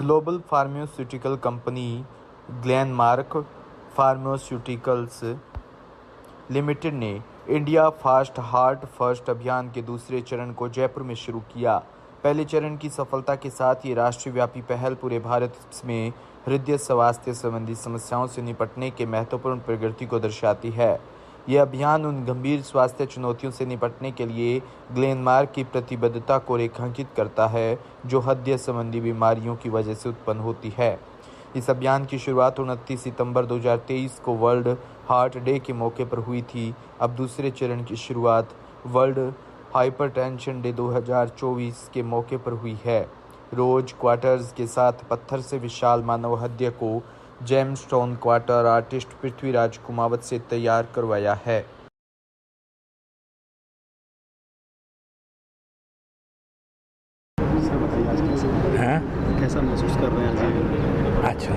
Global pharmaceutical company Glenmark pharmaceuticals limited ने India fast heart first अभियान के दूसरे चरण को जयपुर में शुरू किया। पहले चरण की सफलता के साथ ये राष्ट्रव्यापी पहल पूरे भारत में हृदय स्वास्थ्य संबंधी समस्याओं से निपटने के महत्वपूर्ण प्रगति को दर्शाती है। यह अभियान उन गंभीर स्वास्थ्य चुनौतियों से निपटने के लिए ग्लेनमार्क की प्रतिबद्धता को रेखांकित करता है, जो हृदय संबंधी बीमारियों की वजह से उत्पन्न होती है। इस अभियान की शुरुआत 29 सितंबर 2023 को वर्ल्ड हार्ट डे के मौके पर हुई थी। अब दूसरे चरण की शुरुआत वर्ल्ड हाइपरटेंशन डे 2024 के मौके पर हुई है। रोज क्वार्टर्स के साथ पत्थर से विशाल मानव हृदय को gemstone quarter artist Prithviraj Kumawat से तैयार करवाया है। कैसा महसूस कर रहे हैं? अच्छा,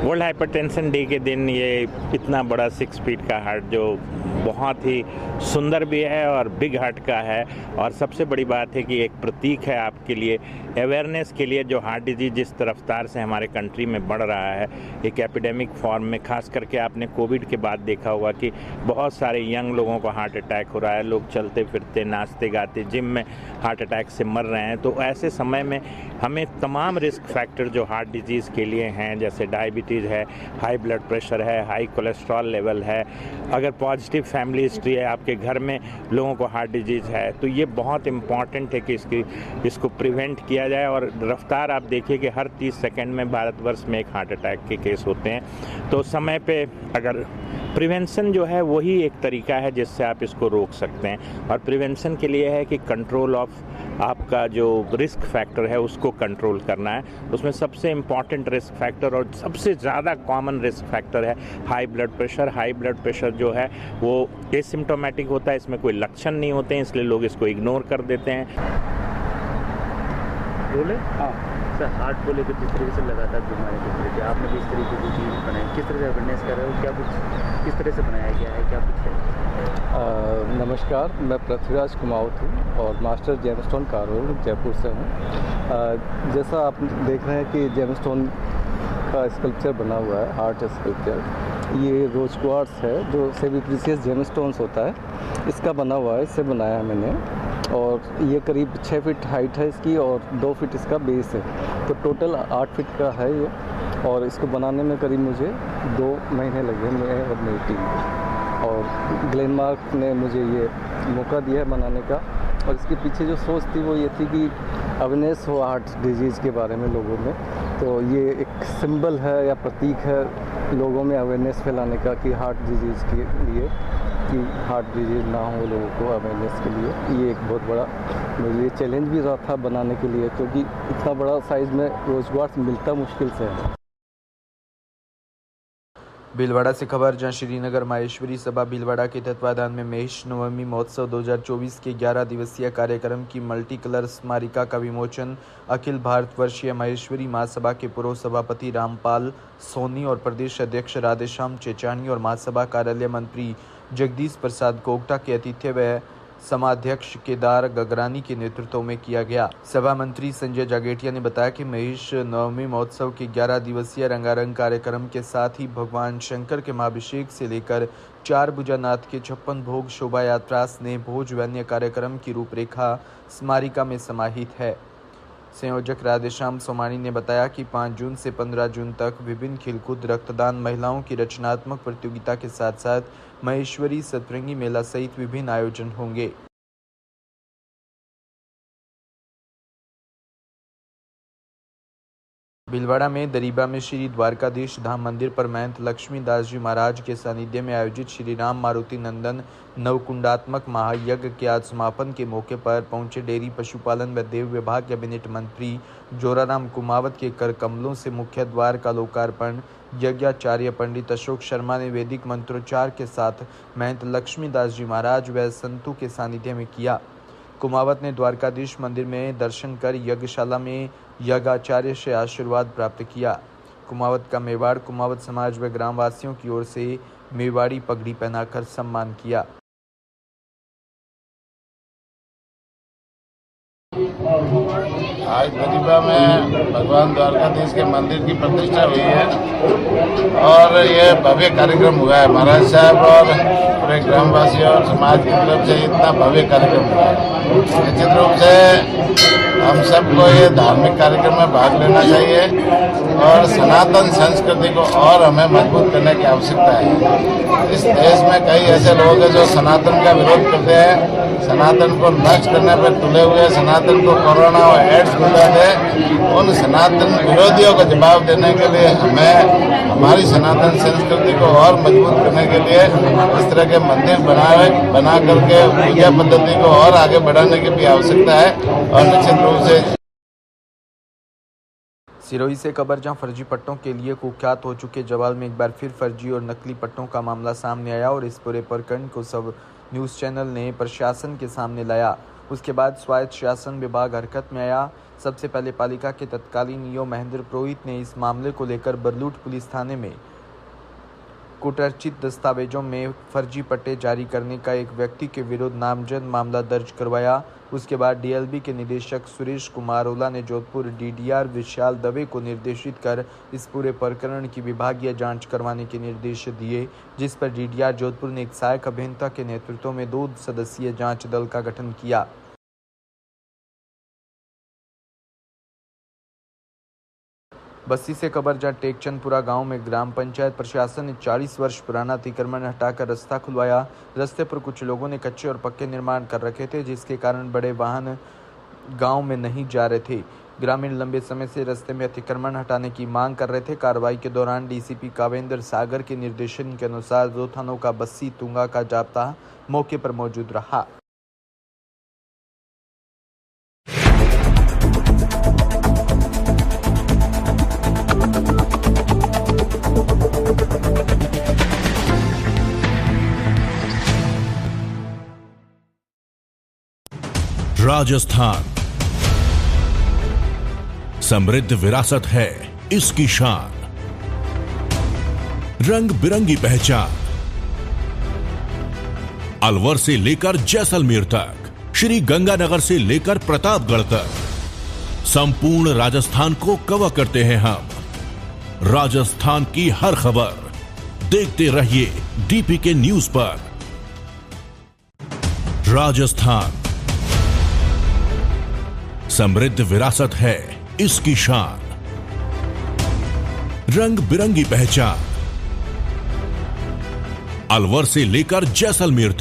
वर्ल्ड हाइपरटेंशन डे के दिन ये इतना बड़ा 6 फीट का हार्ट जो बहुत ही सुंदर भी है और बिग हार्ट का है, और सबसे बड़ी बात है कि एक प्रतीक है आपके लिए अवेयरनेस के लिए। जो हार्ट डिजीज जिस रफ्तार से हमारे कंट्री में बढ़ रहा है, एक एपिडेमिक फॉर्म में, खास करके आपने कोविड के बाद देखा होगा कि बहुत सारे यंग लोगों को हार्ट अटैक हो रहा है। लोग चलते फिरते, नाचते गाते, जिम में हार्ट अटैक से मर रहे हैं। तो ऐसे समय में हमें तमाम रिस्क फैक्टर जो हार्ट डिजीज़ के लिए हैं, जैसे डायबिटीज़ है, हाई ब्लड प्रेशर है, हाई कोलेस्ट्रॉल लेवल है, अगर पॉजिटिव फैमिली हिस्ट्री है, आपके घर में लोगों को हार्ट डिजीज़ है, तो ये बहुत इम्पॉर्टेंट है कि इसको प्रिवेंट किया जाए। और रफ्तार आप देखिए कि हर 30 सेकंड में भारतवर्ष में एक हार्ट अटैक के केस होते हैं। तो समय पे अगर प्रिवेंशन जो है वही एक तरीका है जिससे आप इसको रोक सकते हैं। और प्रिवेंशन के लिए है कि कंट्रोल ऑफ आपका जो रिस्क फैक्टर है उसको कंट्रोल करना है। उसमें सबसे इम्पॉर्टेंट रिस्क फैक्टर और सबसे ज़्यादा कॉमन रिस्क फैक्टर है high blood pressure. High blood pressure जो है वो एसिम्प्टोमेटिक होता है, इसमें कोई लक्षण नहीं होते हैं, इसलिए लोग इसको इग्नोर कर देते हैं। बोले हाँ सर, हार्ट को लेकर जिस तरीके से लगातार बीमारी दिख रही थी, आपने भी इस तरीके की चीज़ बनाई, किस तरह से अवेयरनेस कर रहे हो, क्या कुछ किस तरह से बनाया गया है, क्या कुछ है? नमस्कार, मैं पृथ्वीराज कुमावत हूँ और मास्टर जेमस्टोन कारवार जयपुर से हूँ। जैसा आप देख रहे हैं कि जेमस्टोन का स्कल्पचर बना हुआ है, हार्ट स्कल्पचर, ये रोज क्वार्ट्स है जो सेमी प्रीशियस जेमस्टोन्स होता है, इसका बना हुआ है, इससे बनाया है मैंने। और ये करीब 6 फीट हाइट है इसकी और 2 फीट इसका बेस है, तो टोटल 8 फीट का है ये। और इसको बनाने में करीब मुझे 2 महीने लगे, मैं और मेरी टीम। और ग्लेनमार्क ने मुझे ये मौका दिया है बनाने का। और इसके पीछे जो सोच थी वो ये थी कि अवेयरनेस हो हार्ट डिजीज़ के बारे में लोगों में। तो ये एक सिंबल है या प्रतीक है लोगों में अवेयरनेस फैलाने का कि हार्ट डिजीज़ के लिए, कि हार्ट डिजीज़ ना हो लोगों को अवेयरनेस के लिए। ये एक बहुत बड़ा मेरे लिए चैलेंज भी रहा था बनाने के लिए, क्योंकि इतना बड़ा साइज़ में रोजगार मिलता मुश्किल से है। भीलवाड़ा से खबर, जहां श्रीनगर माहेश्वरी सभा भीलवाड़ा के तत्वाधान में महेश नवमी महोत्सव 2024 के 11 दिवसीय कार्यक्रम की मल्टी कलर स्मारिका का विमोचन अखिल भारतवर्षीय माहेश्वरी महासभा के पूर्व सभापति रामपाल सोनी और प्रदेश अध्यक्ष राधेश्याम चेचानी और महासभा कार्यालय मंत्री जगदीश प्रसाद गोगटा के आतिथ्य व समाध्यक्ष केदार गगरानी के नेतृत्व में किया गया। सभा मंत्री संजय जागेटिया ने बताया कि महेश नवमी महोत्सव के 11 दिवसीय रंगारंग कार्यक्रम के साथ ही भगवान शंकर के महाभिषेक से लेकर 4 भुजानाथ के 56 भोग शोभा यात्रा, स्नेह भोज व अन्य कार्यक्रम की रूपरेखा स्मारिका में समाहित है। संयोजक राधेश्याम सोमानी ने बताया कि 5 जून से 15 जून तक विभिन्न खेलकूद, रक्तदान, महिलाओं की रचनात्मक प्रतियोगिता के साथ साथ महेश्वरी सतरंगी मेला सहित विभिन्न आयोजन होंगे। भीलवाड़ा में दरीबा में श्री द्वारकाधीश धाम मंदिर पर महंत लक्ष्मीदास जी महाराज के सानिध्य में आयोजित श्री राम मारुति नंदन नवकुंडात्मक महायज्ञ के आज समापन के मौके पर पहुंचे डेयरी पशुपालन व देव विभाग कैबिनेट मंत्री जोराराम कुमावत के कर कमलों से मुख्य द्वार का लोकार्पण यज्ञाचार्य पंडित अशोक शर्मा ने वैदिक मंत्रोच्चार के साथ महंत लक्ष्मीदास जी महाराज व संतों के सानिध्य में किया। कुमावत ने द्वारकाधीश मंदिर में दर्शन कर यज्ञशाला में यज्ञाचार्य से आशीर्वाद प्राप्त किया। कुमावत का मेवाड़ कुमावत समाज व ग्रामवासियों की ओर से मेवाड़ी पगड़ी पहनाकर सम्मान किया। आज दरीबा में भगवान द्वारकाधीश के मंदिर की प्रतिष्ठा हुई है और ये भव्य कार्यक्रम हुआ है। महाराज साहब और पूरे ग्रामवासियों और समाज की तरफ से इतना भव्य कार्यक्रम हुआ है। निश्चित रूप से हम सबको ये धार्मिक कार्यक्रम में भाग लेना चाहिए और सनातन संस्कृति को और हमें मजबूत करने की आवश्यकता है। इस देश में कई ऐसे लोग हैं जो सनातन का विरोध करते हैं, सनातन को नष्ट करने पर तुले हुए, सनातन को कोरोना और एड्स बुला दे। उन सनातन विरोधियों को जवाब देने के लिए हमें हमारी सनातन संस्कृति को और मजबूत करने के लिए इस तरह के मंदिर बना करके पूजा पद्धति को और आगे बढ़ाने की भी आवश्यकता है। और निश्चित रूप से सिरोही से खबर, जहां फर्जी पट्टों के लिए कुख्यात हो चुके जवाल में एक बार फिर फर्जी और नकली पट्टों का मामला सामने आया और इस पूरे प्रकरण को सब न्यूज़ चैनल ने प्रशासन के सामने लाया। उसके बाद स्वायत्त शासन विभाग हरकत में आया। सबसे पहले पालिका के तत्कालीन ईओ महेंद्र पुरोहित ने इस मामले को लेकर बरलूट पुलिस थाने में कुटर्चित दस्तावेजों में फर्जी पट्टे जारी करने का एक व्यक्ति के विरुद्ध नामजद मामला दर्ज करवाया। उसके बाद डीएलबी के निदेशक सुरेश कुमार ओला ने जोधपुर डीडीआर विशाल दवे को निर्देशित कर इस पूरे प्रकरण की विभागीय जांच करवाने के निर्देश दिए, जिस पर डीडीआर जोधपुर ने एक सहायक अभियंता के नेतृत्व में 2 सदस्यीय जांच दल का गठन किया। बस्ती से खबर, जहां टेकचंदपुरा गांव में ग्राम पंचायत प्रशासन ने 40 वर्ष पुराना अतिक्रमण हटाकर रास्ता खुलवाया। रास्ते पर कुछ लोगों ने कच्चे और पक्के निर्माण कर रखे थे, जिसके कारण बड़े वाहन गांव में नहीं जा रहे थे। ग्रामीण लंबे समय से रास्ते में अतिक्रमण हटाने की मांग कर रहे थे। कार्रवाई के दौरान डीसीपी कावेंद्र सागर के निर्देशन के अनुसार 2 थानों का बस्सी तुंगा का जाब्ता मौके पर मौजूद रहा। राजस्थान समृद्ध विरासत है इसकी शान, रंग बिरंगी पहचान। अलवर से लेकर जैसलमेर तक, श्री गंगानगर से लेकर प्रतापगढ़ तक, संपूर्ण राजस्थान को कवर करते हैं हम। राजस्थान की हर खबर देखते रहिए डीपीके न्यूज पर। राजस्थान समृद्ध विरासत है इसकी शान, रंग बिरंगी पहचान। अलवर से लेकर जैसलमेर तक,